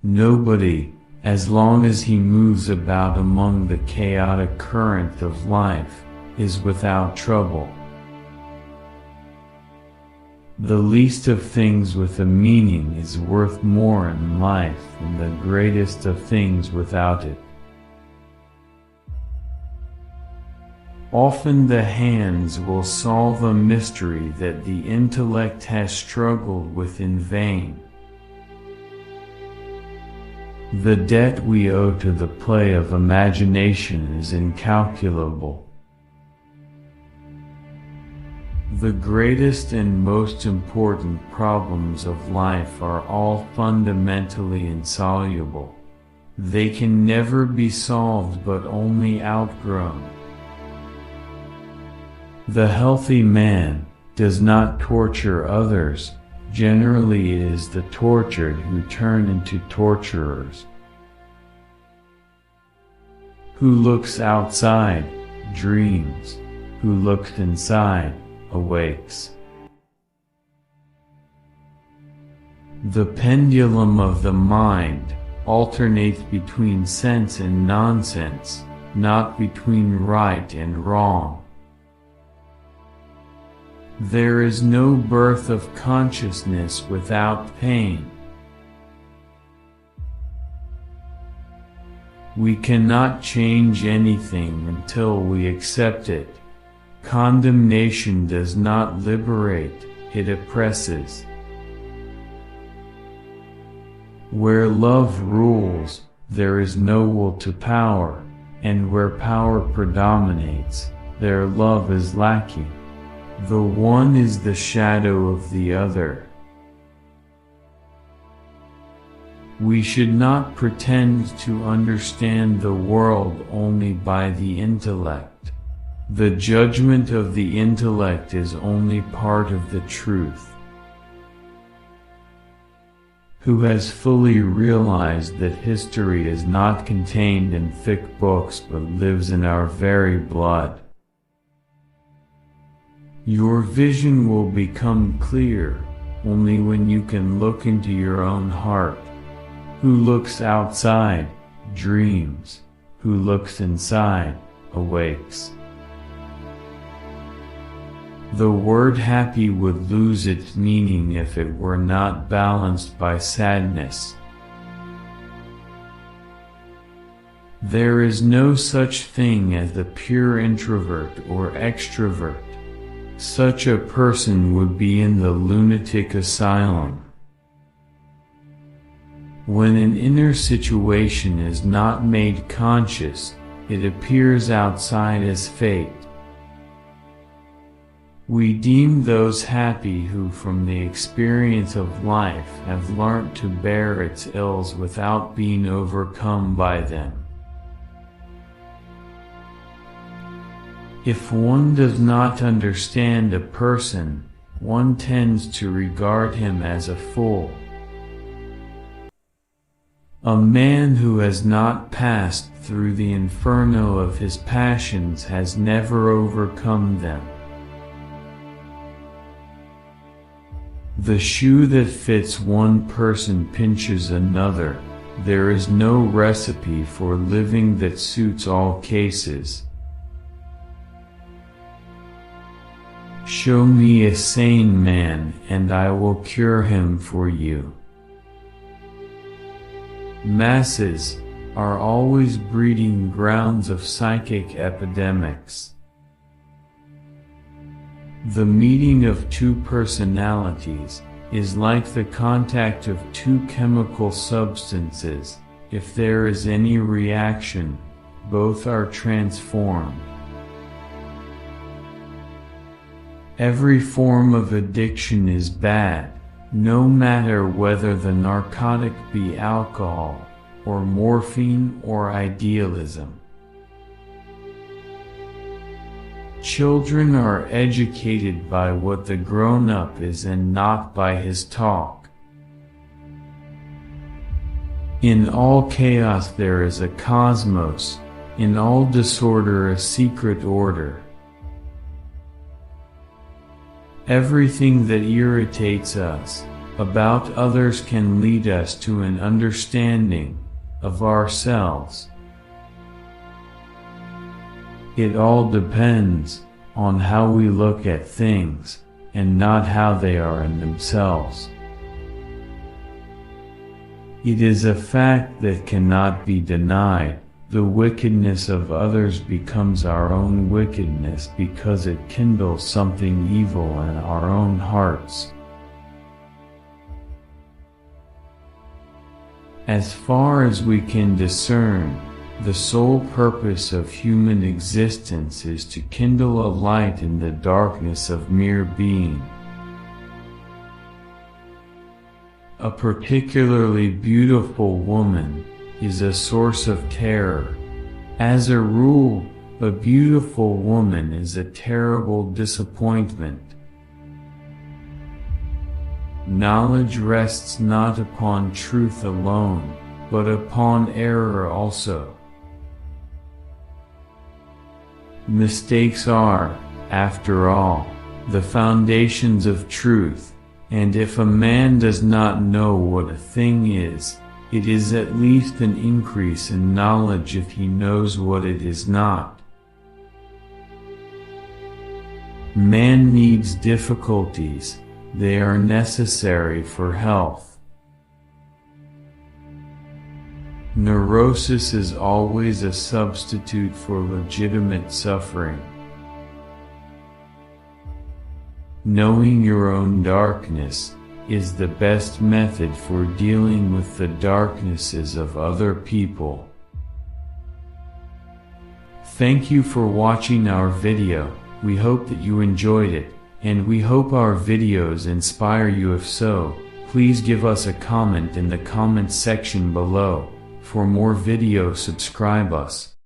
Nobody, as long as he moves about among the chaotic current of life, is without trouble. The least of things with a meaning is worth more in life than the greatest of things without it. Often the hands will solve a mystery that the intellect has struggled with in vain. The debt we owe to the play of imagination is incalculable. The greatest and most important problems of life are all fundamentally insoluble. They can never be solved but only outgrown. The healthy man does not torture others. Generally it is the tortured who turn into torturers. Who looks outside, dreams. Who looks inside, awakes. The pendulum of the mind alternates between sense and nonsense, not between right and wrong. There is no birth of consciousness without pain. We cannot change anything until we accept it. Condemnation does not liberate, it oppresses. Where love rules, there is no will to power, and where power predominates, there love is lacking. The one is the shadow of the other. We should not pretend to understand the world only by the intellect. The judgment of the intellect is only part of the truth. Who has fully realized that history is not contained in thick books but lives in our very blood? Your vision will become clear only when you can look into your own heart. Who looks outside, dreams. Who looks inside, awakes. The word happy would lose its meaning if it were not balanced by sadness. There is no such thing as the pure introvert or extrovert. Such a person would be in the lunatic asylum. When an inner situation is not made conscious, it appears outside as fate. We deem those happy who from the experience of life have learnt to bear its ills without being overcome by them. If one does not understand a person, one tends to regard him as a fool. A man who has not passed through the inferno of his passions has never overcome them. The shoe that fits one person pinches another. There is no recipe for living that suits all cases. Show me a sane man, and I will cure him for you. Masses are always breeding grounds of psychic epidemics. The meeting of two personalities is like the contact of two chemical substances. If there is any reaction, both are transformed. Every form of addiction is bad, no matter whether the narcotic be alcohol, or morphine or idealism. Children are educated by what the grown-up is and not by his talk. In all chaos there is a cosmos, in all disorder a secret order. Everything that irritates us, about others can lead us to an understanding of ourselves. It all depends on how we look at things, and not how they are in themselves. It is a fact that cannot be denied. The wickedness of others becomes our own wickedness because it kindles something evil in our own hearts. As far as we can discern, the sole purpose of human existence is to kindle a light in the darkness of mere being. A particularly beautiful woman is a source of terror. As a rule, a beautiful woman is a terrible disappointment. Knowledge rests not upon truth alone, but upon error also. Mistakes are, after all, the foundations of truth, and if a man does not know what a thing is, it is at least an increase in knowledge if he knows what it is not. Man needs difficulties. They are necessary for health. Neurosis is always a substitute for legitimate suffering. Knowing your own darkness is the best method for dealing with the darknesses of other people. Thank you for watching our video. We hope that you enjoyed it, and we hope our videos inspire you. If so, please give us a comment in the comments section below. For more videos, subscribe us.